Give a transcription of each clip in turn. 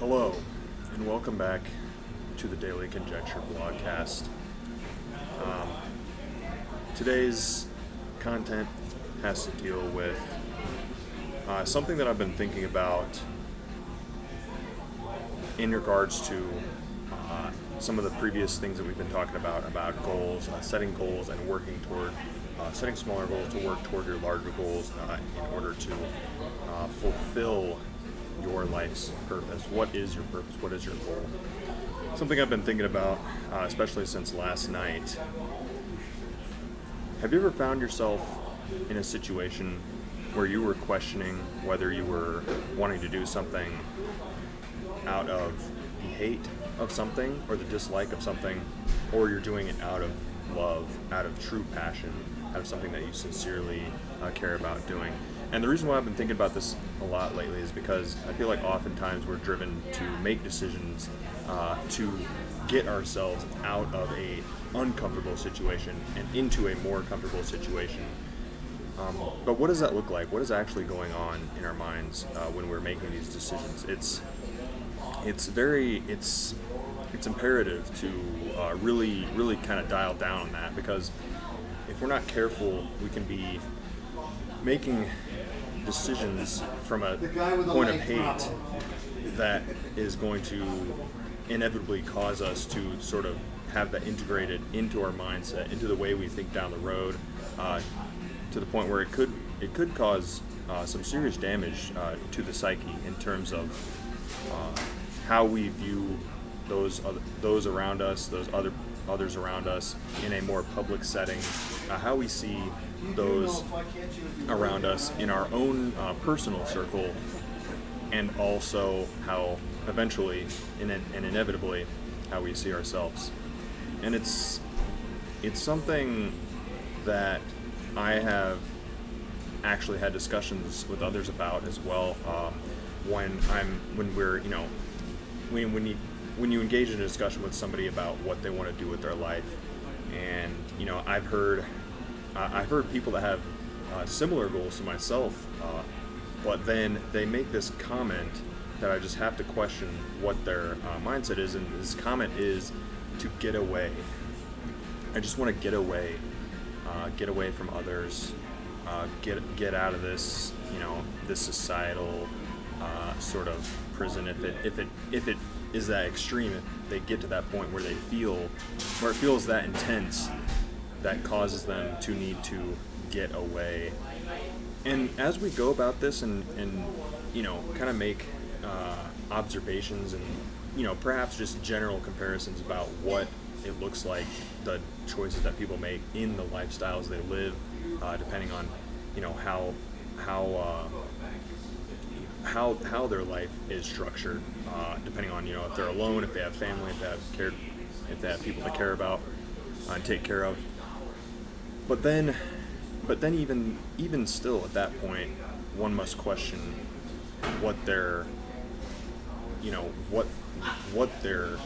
Hello, and welcome back to the Daily Conjecture blogcast. Today's content has to deal with something that I've been thinking about in regards to some of the previous things that we've been talking about goals, setting goals and working toward setting smaller goals to work toward your larger goals in order to fulfill your life's purpose. What is your purpose? What is your goal? Something I've been thinking about, especially since last night. Have you ever found yourself in a situation where you were questioning whether you were wanting to do something out of the hate of something or the dislike of something, or you're doing it out of love, out of true passion, out of something that you sincerely care about doing? And the reason why I've been thinking about this a lot lately is because I feel like oftentimes we're driven to make decisions to get ourselves out of a uncomfortable situation and into a more comfortable situation. But what does that look like? What is actually going on in our minds when we're making these decisions? It's imperative to really kind of dial down on that, because if we're not careful, we can be making decisions from a point of hate that is going to inevitably cause us to sort of have that integrated into our mindset, into the way we think down the road, to the point where it could cause some serious damage to the psyche in terms of how we view those around us, others around us in a more public setting, how we see those around us in our own personal circle, and also how eventually and inevitably how we see ourselves. And it's something that I have actually had discussions with others about as well. When you engage in a discussion with somebody about what they want to do with their life, and I've heard people that have similar goals to myself, but then they make this comment that I just have to question what their mindset is, and this comment is to get away. I just want to get away from others, get out of this, this societal sort of prison. If it is that extreme, if they get to that point where it feels that intense, that causes them to need to get away. And as we go about this and kind of make observations and perhaps just general comparisons about what it looks like, the choices that people make in the lifestyles they live, depending on how their life is structured, depending on if they're alone, if they have family, if they have people to care about and take care of. But then even still at that point, one must question what their what their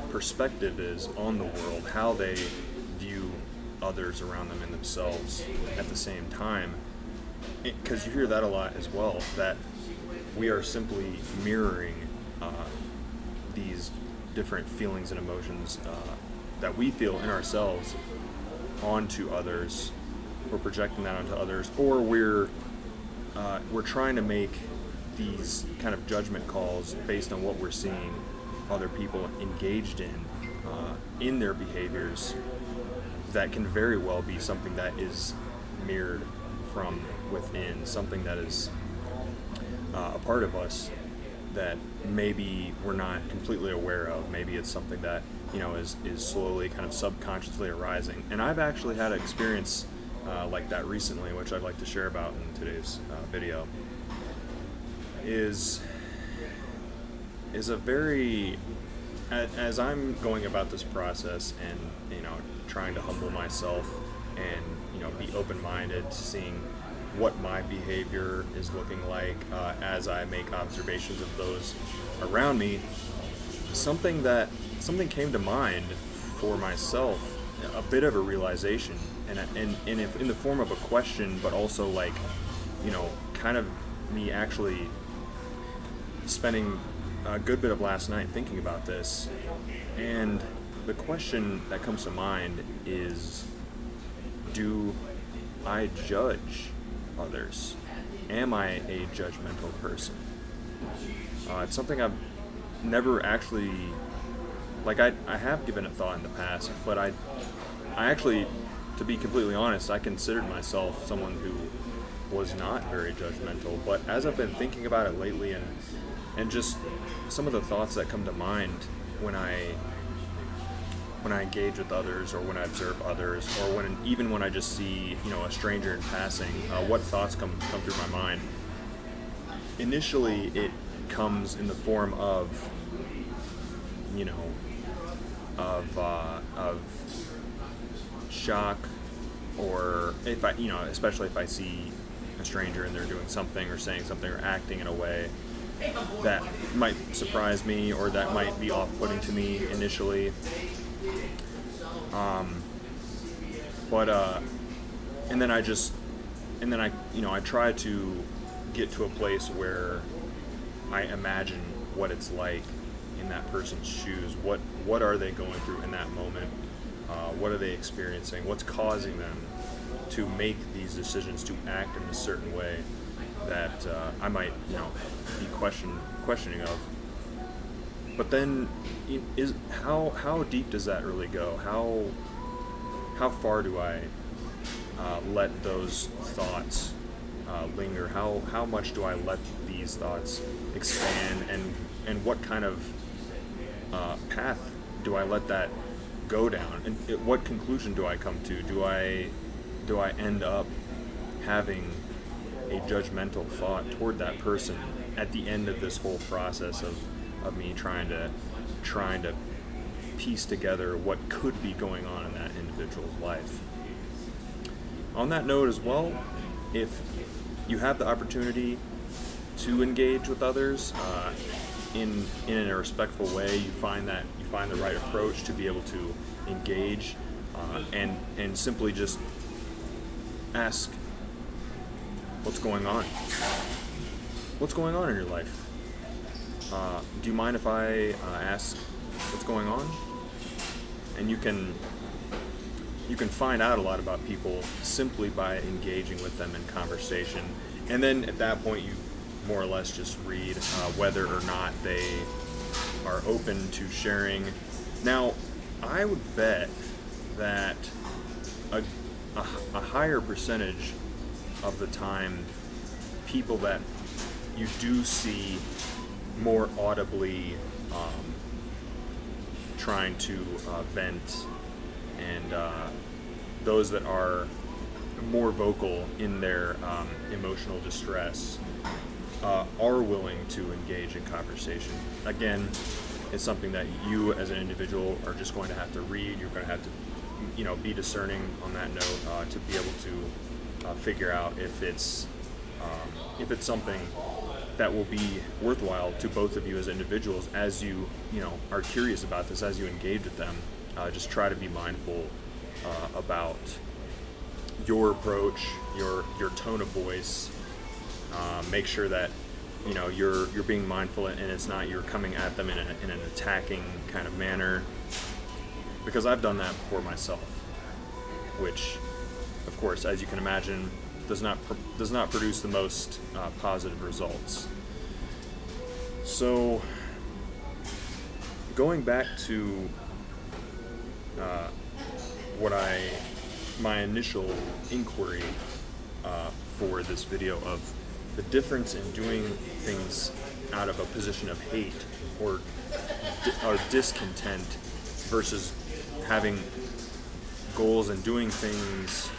perspective is on the world, how they view others around them and themselves at the same time. Because you hear that a lot as well, that we are simply mirroring these different feelings and emotions that we feel in ourselves onto others. We're projecting that onto others, or we're trying to make these kind of judgment calls based on what we're seeing other people engaged in their behaviors, that can very well be something that is mirrored from within, something that is a part of us that maybe we're not completely aware of. Maybe it's something that is slowly kind of subconsciously arising. And I've actually had an experience like that recently, which I'd like to share about in today's video. Is a very, as I'm going about this process and trying to humble myself and be open-minded to seeing what my behavior is looking like as I make observations of those around me, something came to mind for myself, a bit of a realization, and in the form of a question, but also kind of me actually spending a good bit of last night thinking about this, and the question that comes to mind is, do I judge others? Am I a judgmental person? It's something I've never actually, like I have given it thought in the past, but I actually, to be completely honest, I considered myself someone who was not very judgmental. But as I've been thinking about it lately, and just some of the thoughts that come to mind when I engage with others, or when I observe others, or even when I just see a stranger in passing, what thoughts come through my mind. Initially, it comes in the form of shock, or if I especially if I see a stranger and they're doing something or saying something or acting in a way that might surprise me, or that might be off-putting to me initially. And then I try to get to a place where I imagine what it's like in that person's shoes. What are they going through in that moment? What are they experiencing? What's causing them to make these decisions, to act in a certain way that I might be questioning of? But then, how deep does that really go? How far do I let those thoughts linger? How much do I let these thoughts expand, and what kind of path do I let that go down? And what conclusion do I come to? Do I end up having a judgmental thought toward that person at the end of this whole process of me trying to piece together what could be going on in that individual's life? On that note as well, if you have the opportunity to engage with others in a respectful way, you find the right approach to be able to engage, and simply just ask, what's going on? What's going on in your life? Do you mind if I ask what's going on? And you can find out a lot about people simply by engaging with them in conversation. And then at that point, you more or less just read whether or not they are open to sharing. Now, I would bet that a higher percentage of the time, people that you do see more audibly trying to vent, and those that are more vocal in their emotional distress are willing to engage in conversation. Again, it's something that you as an individual are just going to have to read. You're going to have to be discerning on that note to be able to figure out if it's something that will be worthwhile to both of you as individuals, as you are curious about this, as you engage with them. Just try to be mindful about your approach, your tone of voice. Make sure that you're being mindful, and it's not you're coming at them in an attacking kind of manner. Because I've done that before myself, which, of course, as you can imagine, does not produce the most positive results. So, going back to my initial inquiry for this video of the difference in doing things out of a position of hate or discontent versus having goals and doing things,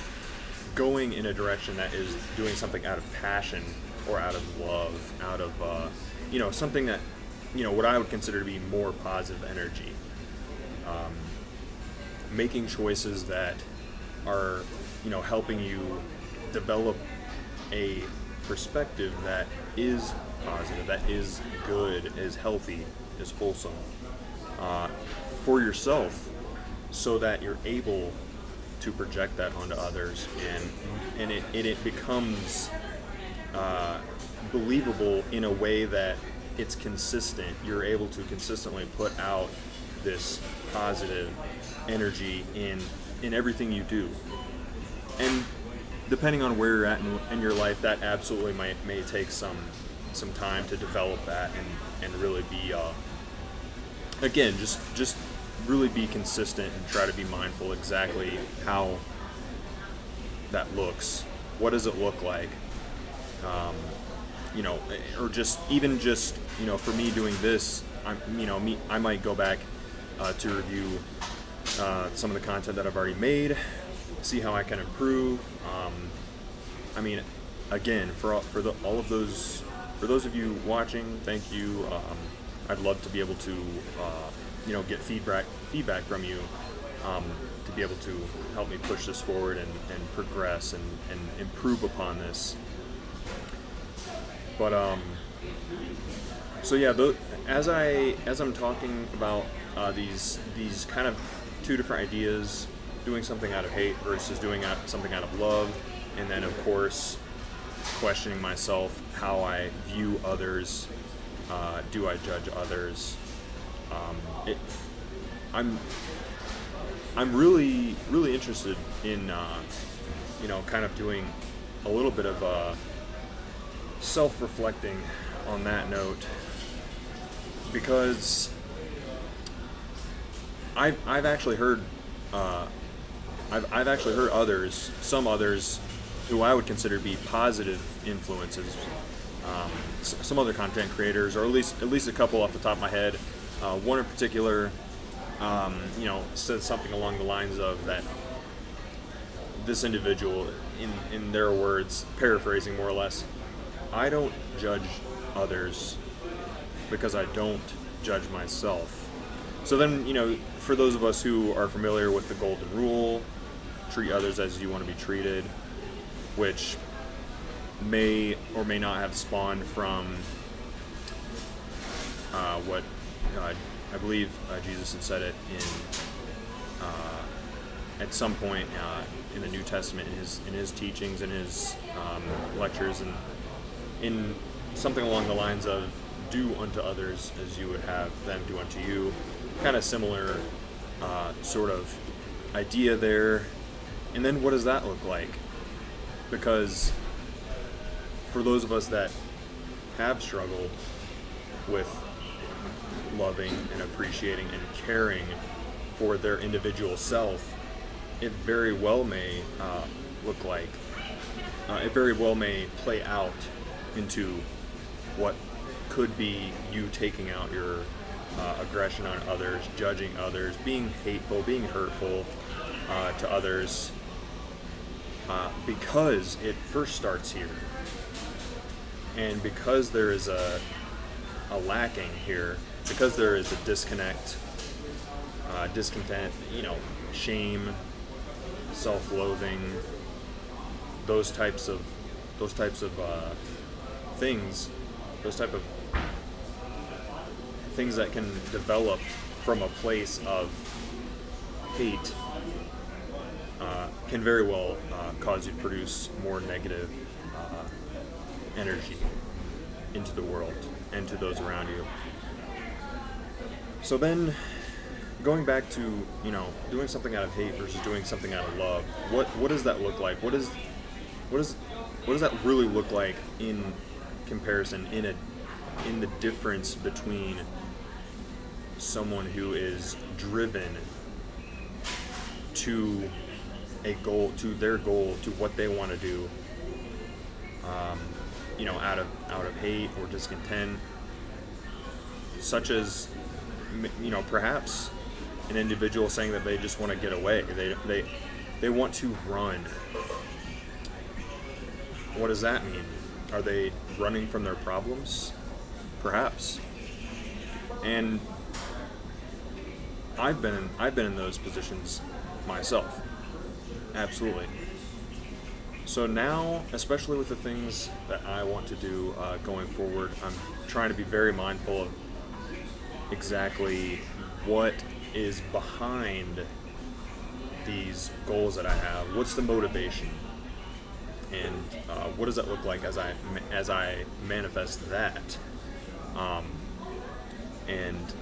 going in a direction that is doing something out of passion or out of love, out of something that what I would consider to be more positive energy. Making choices that are helping you develop a perspective that is positive, that is good, is healthy, is wholesome for yourself, so that you're able to project that onto others, and it becomes believable in a way that it's consistent. You're able to consistently put out this positive energy in everything you do. And depending on where you're at in your life, that absolutely may take some time to develop that and really be again just really be consistent and try to be mindful exactly how that looks. What does it look like? Or just for me doing this, I might go back to review some of the content that I've already made, see how I can improve. Again, for those of you watching, thank you. I'd love to be able to get feedback from you, to be able to help me push this forward and progress and improve upon this. But as I'm talking about these kind of two different ideas, doing something out of hate versus doing something out of love, and then of course questioning myself how I view others. Do I judge others? I'm really interested in kind of doing a little bit of self-reflecting on that note, because I've actually heard some others who I would consider to be positive influences, some other content creators, or at least a couple off the top of my head. One in particular, said something along the lines of that this individual, in their words, paraphrasing more or less, I don't judge others because I don't judge myself. So then, for those of us who are familiar with the golden rule, treat others as you want to be treated, which may or may not have spawned from what I believe Jesus had said it at some point in the New Testament, in his teachings, in his lectures, and in something along the lines of do unto others as you would have them do unto you. Kind of similar sort of idea there. And then what does that look like? Because for those of us that have struggled with loving and appreciating and caring for their individual self, it very well may look like, it very well may play out into what could be you taking out your aggression on others, judging others, being hateful, being hurtful to others, because it first starts here. And because there is a lacking here, because there is a disconnect, discontent, shame, self-loathing, those types of things, those type of things that can develop from a place of hate, can very well cause you to produce more negative energy into the world and to those around you. So then, going back to doing something out of hate versus doing something out of love, what does that look like? What does that really look like in comparison, in the difference between someone who is driven to a goal, to their goal, to what they want to do, out of hate or discontent, such as perhaps an individual saying that they just want to get away, they want to run. What does that mean? Are they running from their problems? Perhaps. And I've been in those positions myself. Absolutely. So now, especially with the things that I want to do going forward, I'm trying to be very mindful of exactly what is behind these goals that I have. What's the motivation? And what does that look like as I manifest that? and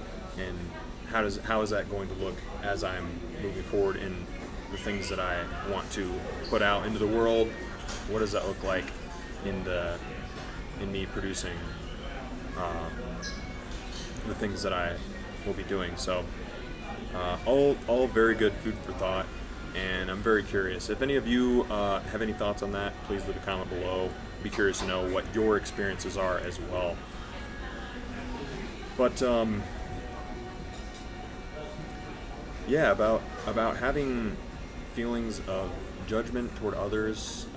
how is that going to look as I'm moving forward in the things that I want to put out into the world? What does that look like in me producing the things that I will be doing? So all very good food for thought, and I'm very curious. If any of you have any thoughts on that, please leave a comment below. Be curious to know what your experiences are as well. But yeah, about having feelings of judgment toward others,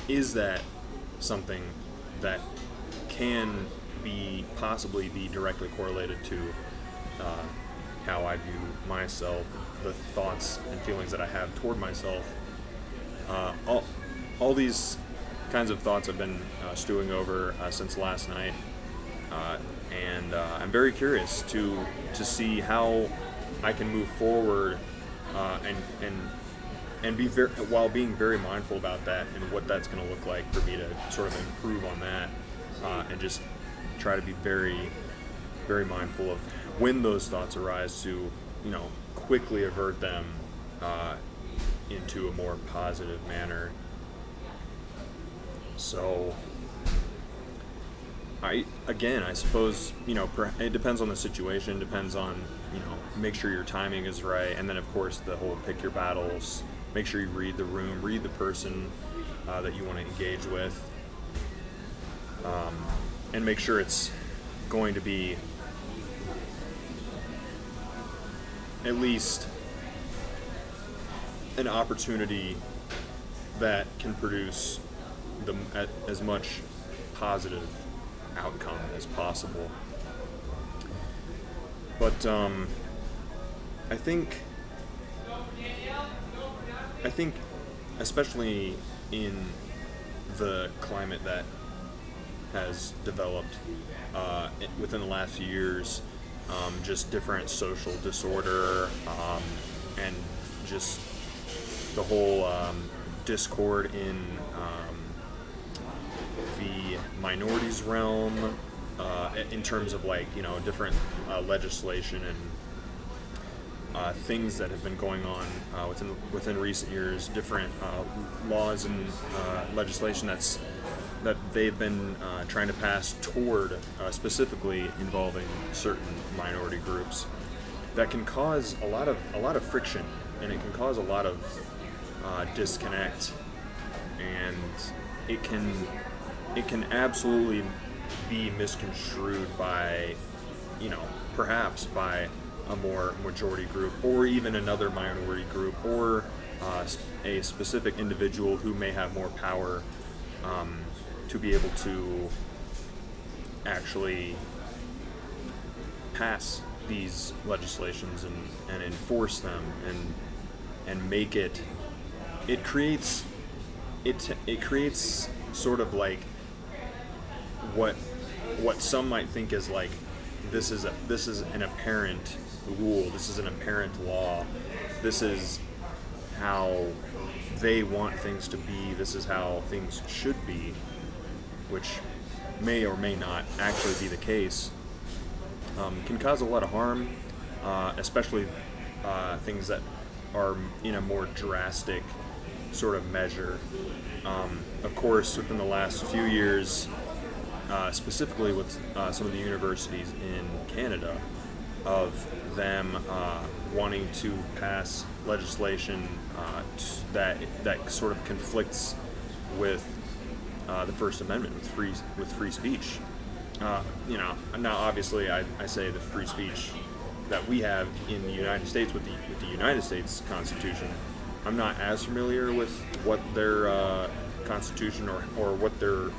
is that something that can possibly be directly correlated to how I view myself, the thoughts and feelings that I have toward myself? All these kinds of thoughts I've been stewing over since last night, and I'm very curious to see how I can move forward and be while being very mindful about that and what that's going to look like for me to sort of improve on that, and just try to be very, very mindful of when those thoughts arise to, quickly avert them into a more positive manner. So I suppose, it depends on the situation, depends on, make sure your timing is right. And then of course the whole pick your battles, make sure you read the room, read the person that you want to engage with, and make sure it's going to be at least an opportunity that can produce as much positive outcome as possible. But I think especially in the climate that has developed within the last few years, just different social disorder, and just the whole discord in the minorities realm, in terms of different legislation and things that have been going on within recent years, different laws and legislation that they've been trying to pass toward specifically involving certain minority groups, that can cause a lot of friction, and it can cause a lot of disconnect, and it can absolutely be misconstrued by, perhaps by a more majority group, or even another minority group, or a specific individual who may have more power to be able to actually pass these legislations and enforce them and make it creates sort of like what some might think is like, this is an apparent rule, this is an apparent law, this is how they want things to be, this is how things should be, which may or may not actually be the case, can cause a lot of harm, especially things that are in a more drastic sort of measure. Of course, within the last few years, specifically with some of the universities in Canada, of them wanting to pass legislation that sort of conflicts with the First Amendment, with free speech. Now obviously I say the free speech that we have in the United States with the United States Constitution. I'm not as familiar with what their Constitution or what their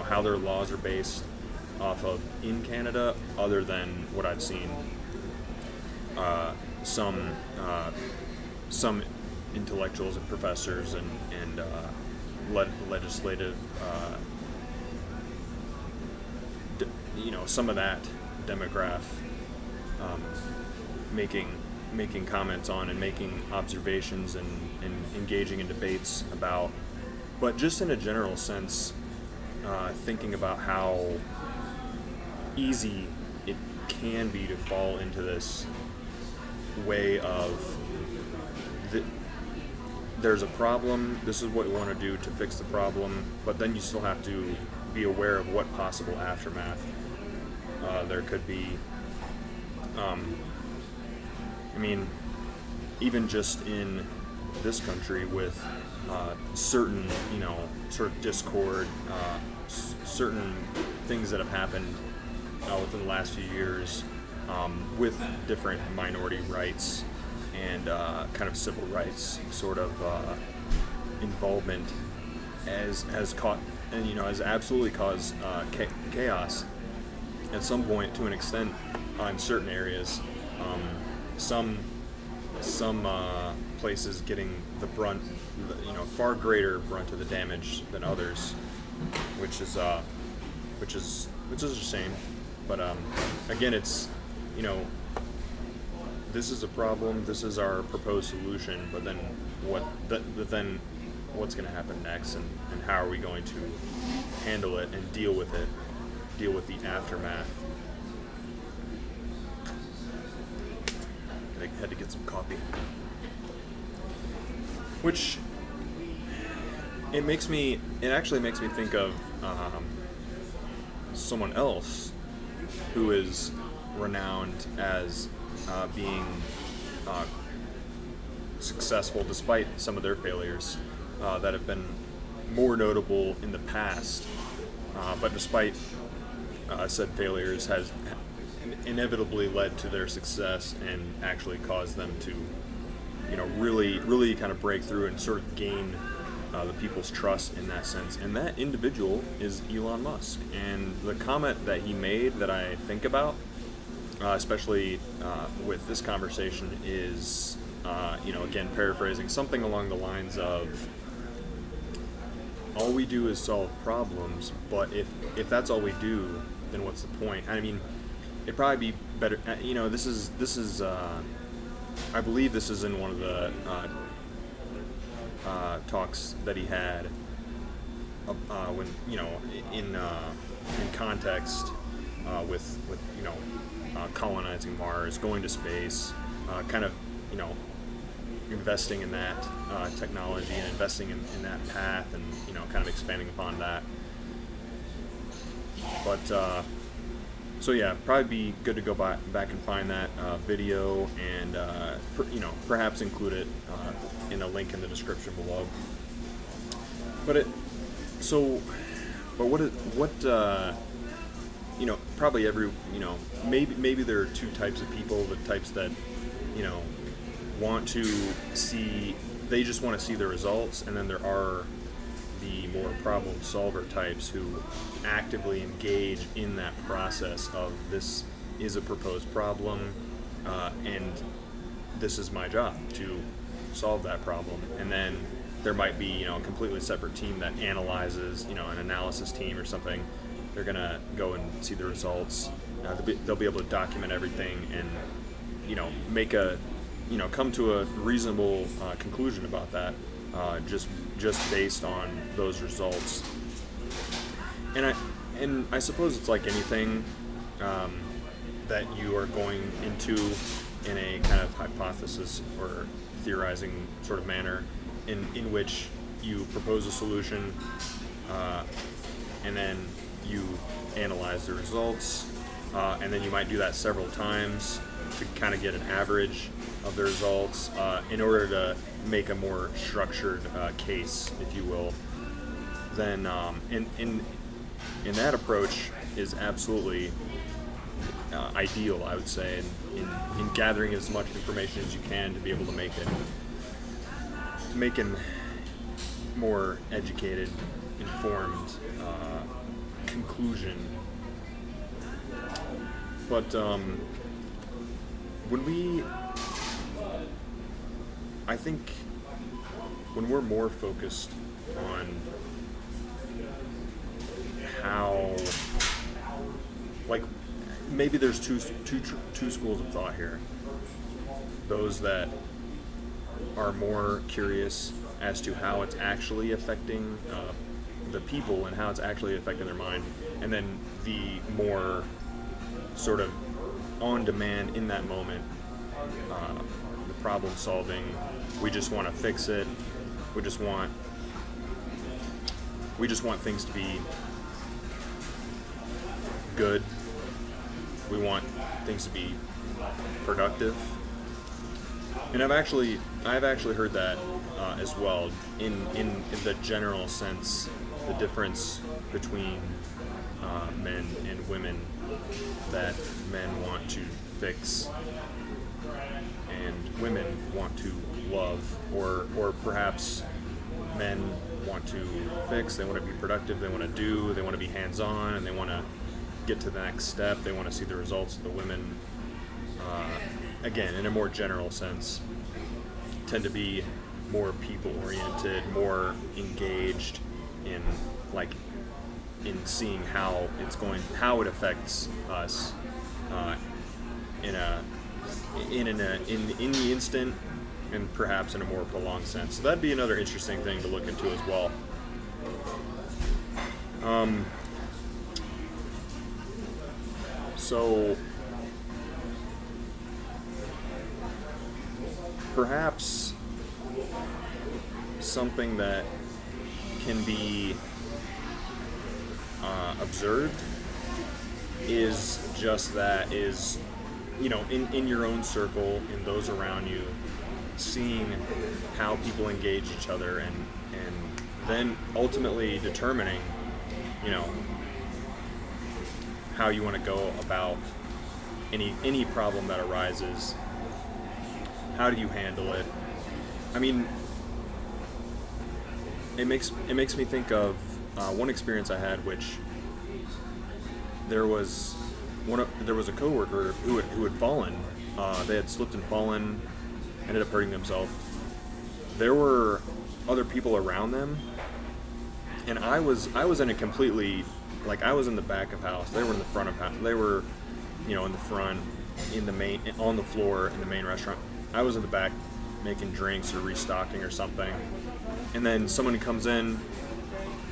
how their laws are based off of in Canada, other than what I've seen some intellectuals and professors and legislative some of that demographic making comments on and making observations and engaging in debates about, but just in a general sense, thinking about how easy it can be to fall into this way of there's a problem, this is what we want to do to fix the problem, but then you still have to be aware of what possible aftermath there could be. I mean, even just in this country with certain, sort of discord, certain things that have happened within the last few years with different minority rights and kind of civil rights sort of involvement has caught and has absolutely caused chaos at some point to an extent in certain areas. Some places getting the brunt, far greater brunt of the damage than others, which is a shame. But again, it's this is a problem. This is our proposed solution. But then what's going to happen next, and how are we going to handle it and deal with it? Deal with the aftermath. I had to get some coffee. Which it actually makes me think of someone else who is renowned as being successful despite some of their failures that have been more notable in the past, but despite said failures has inevitably led to their success and actually caused them to really kind of break through and sort of gain the people's trust in that sense. And that individual is Elon Musk. And the comment that he made that I think about, especially with this conversation, is, again, paraphrasing, something along the lines of, all we do is solve problems, but if that's all we do, then what's the point? I mean, it'd probably be better, this is I believe this is in one of the talks that he had when in context with colonizing Mars, going to space, kind of investing in that technology and investing in that path, and kind of expanding upon that. But so yeah, probably be good to go back and find that video and perhaps include it in a link in the description below. But probably every maybe there are two types of people: the types that want to see, they just want to see the results, and then there are the more problem solver types who actively engage in that process of, this is a proposed problem, and this is my job to solve that problem. And then there might be a completely separate team that analyzes, an analysis team or something. They're gonna go and see the results. They'll be able to document everything and make a come to a reasonable conclusion about that, just based on those results. And I suppose it's like anything that you are going into in a kind of hypothesis or theorizing sort of manner, in which you propose a solution, and then you analyze the results, and then you might do that several times to kind of get an average of the results in order to make a more structured case, if you will. Then in that approach is absolutely ideal, I would say, in gathering as much information as you can to be able to make a more educated, informed conclusion. But I think when we're more focused on how, like, maybe there's two schools of thought here. Those that are more curious as to how it's actually affecting the people and how it's actually affecting their mind, and then the more sort of on demand in that moment. The problem solving, we just want to fix it. We just want things to be good. We want things to be productive. And I've actually heard that as well in the general sense, the difference between men and women, that men want to fix and women want to love, or perhaps men want to fix, they want to be productive, they want to do, they want to be hands-on, and they want to get to the next step, they want to see the results. The women, again, in a more general sense, tend to be more people-oriented, more engaged in seeing how it affects us in the instant, and perhaps in a more prolonged sense. So that'd be another interesting thing to look into as well. So perhaps something that can be observed is just that, is, in your own circle, in those around you, seeing how people engage each other, and then ultimately determining, how you want to go about any problem that arises. How do you handle it? I mean, it makes me think of one experience I had, which there was a coworker who had fallen. They had slipped and fallen, ended up hurting themselves. There were other people around them, and I was in a completely, I was in the back of house. They were in the front of house. They were, in the front, on the floor in the main restaurant. I was in the back making drinks or restocking or something. And then someone comes in,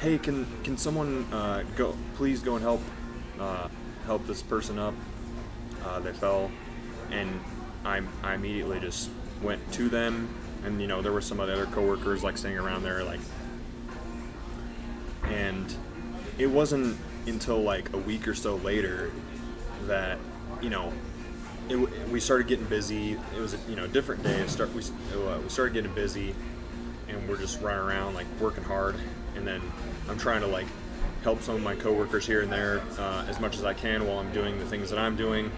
hey, can someone please go and help this person up? They fell. And I immediately just went to them, and there were some other coworkers staying around there, and it wasn't until a week or so later that we started getting busy. It was a different day. We started getting busy, and we're just running around working hard, and then I'm trying to help some of my coworkers here and there as much as I can while I'm doing the things that I'm doing.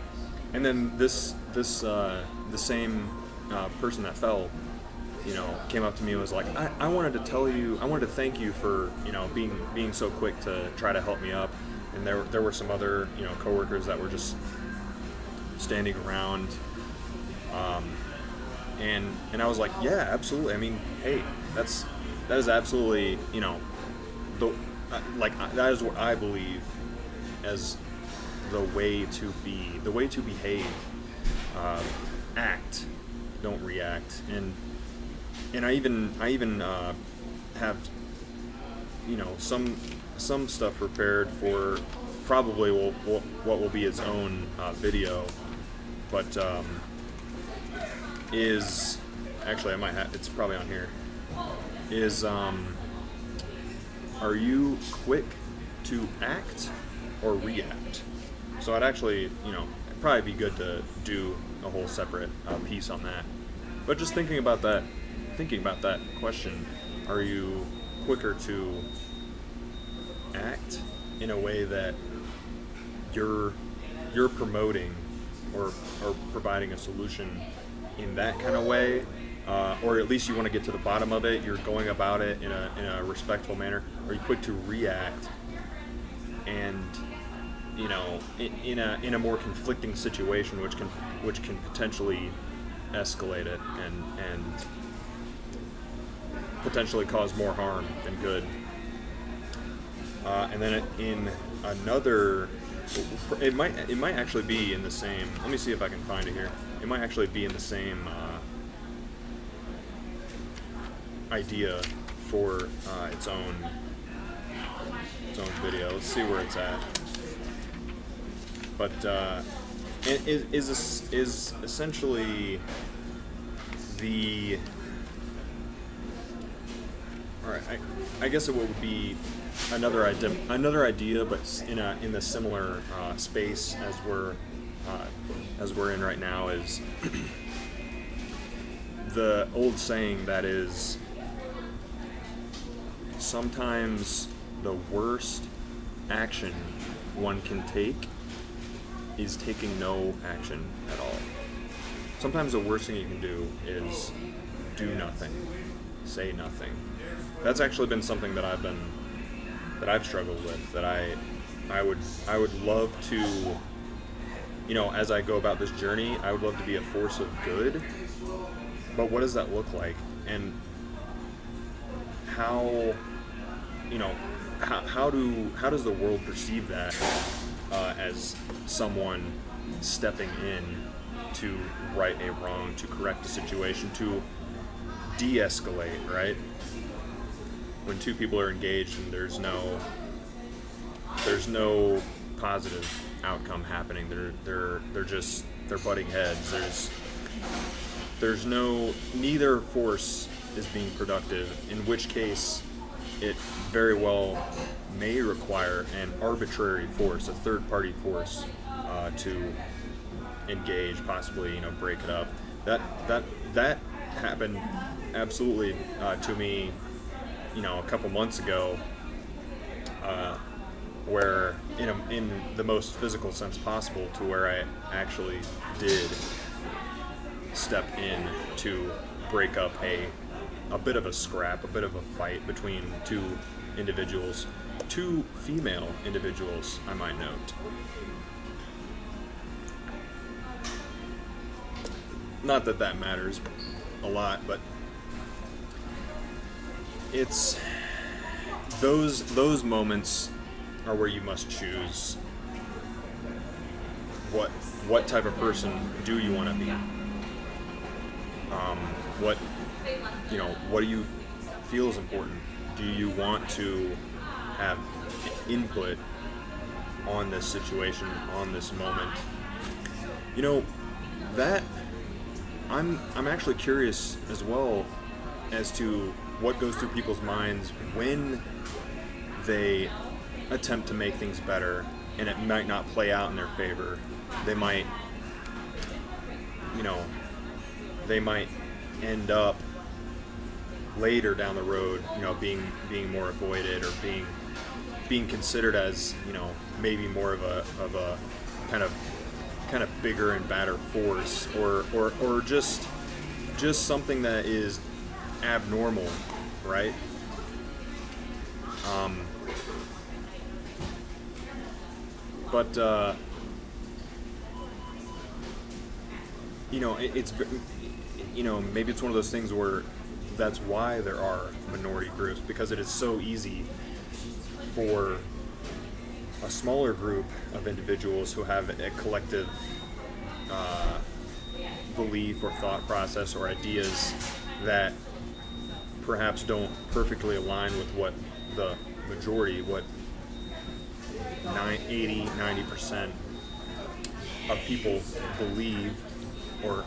And then the same person that fell, came up to me and was like, I wanted to thank you for being so quick to try to help me up. And there were some other coworkers that were just standing around, and I was like, yeah, absolutely. I mean, hey, that is absolutely that is what I believe as the way to behave. Act, don't react. And I even have some stuff prepared for probably what will be its own video, but is actually, I might have, it's probably on here, is are you quick to act or react? So I'd actually, it'd probably be good to do a whole separate piece on that. But just thinking about that question, are you quicker to act in a way that you're promoting or providing a solution in that kind of way, or at least you want to get to the bottom of it, you're going about it in a respectful manner? Are you quick to react and in a more conflicting situation, which can potentially escalate it and potentially cause more harm than good? And then in another, it might actually be in the same. Let me see if I can find it here. It might actually be in the same idea for its own video. Let's see where it's at. but it is essentially the. All right, I guess it would be another idea, but in the similar space as we're in right now, is the old saying that is, sometimes the worst action one can take is taking no action at all. Sometimes the worst thing you can do is do nothing, say nothing. That's actually been something that I've struggled with, that I would love to, as I go about this journey, I would love to be a force of good. But what does that look like? And how does the world perceive that as someone stepping in to right a wrong, to correct a situation, to de-escalate, right? When two people are engaged and there's no positive outcome happening, they're butting heads. Neither force is being productive, in which case it very well may require an arbitrary force, a third-party force, to engage, possibly break it up. That happened absolutely to me, a couple months ago, where in the most physical sense possible, to where I actually did step in to break up a bit of a scrap, a bit of a fight between two female individuals, I might note. Not that matters a lot, but it's those moments are where you must choose what type of person do you want to be. What do you feel is important? Do you want to have input on this situation, on this moment? That I'm actually curious as well as to what goes through people's minds when they attempt to make things better and it might not play out in their favor. They might end up later down the road, being more avoided, or being considered as, maybe more of a kind of bigger and badder force, or just something that is abnormal, right? But it's maybe it's one of those things where that's why there are minority groups, because it is so easy for a smaller group of individuals who have a collective belief or thought process or ideas that perhaps don't perfectly align with what the majority, what 80-90% of people believe, or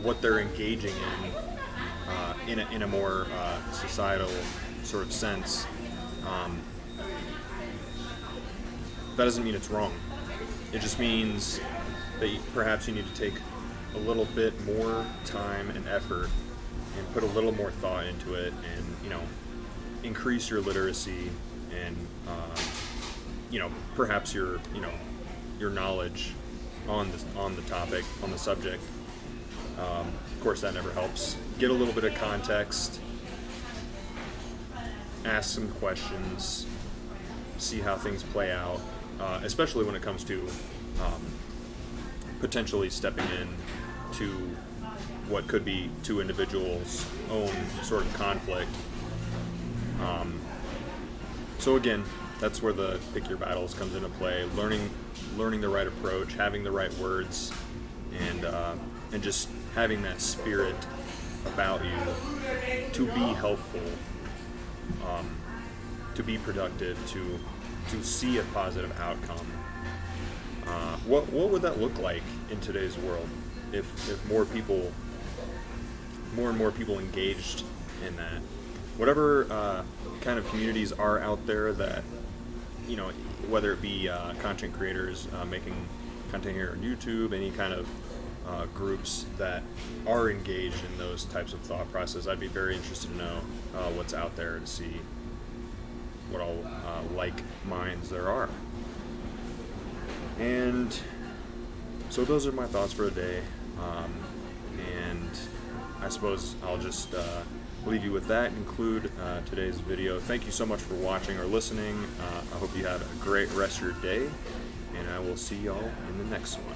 what they're engaging in a more societal sort of sense. That doesn't mean it's wrong. It just means that perhaps you need to take a little bit more time and effort and put a little more thought into it, and increase your literacy and perhaps your knowledge on the topic, on the subject. Of course, that never helps. Get a little bit of context, ask some questions, see how things play out, especially when it comes to potentially stepping in to what could be two individuals' own sort of conflict. So again, that's where the pick your battles comes into play. Learning the right approach, having the right words, and just having that spirit about you to be helpful, to be productive, to see a positive outcome. what would that look like in today's world if more and more people engaged in that? Whatever kind of communities are out there that, you know, whether it be content creators making content here on YouTube, any kind of groups that are engaged in those types of thought process, I'd be very interested to know what's out there, to see what all like minds there are. And so those are my thoughts for the day, and I suppose I'll just leave you with that and conclude today's video. Thank you so much for watching or listening. I hope you have a great rest of your day, and I will see y'all in the next one.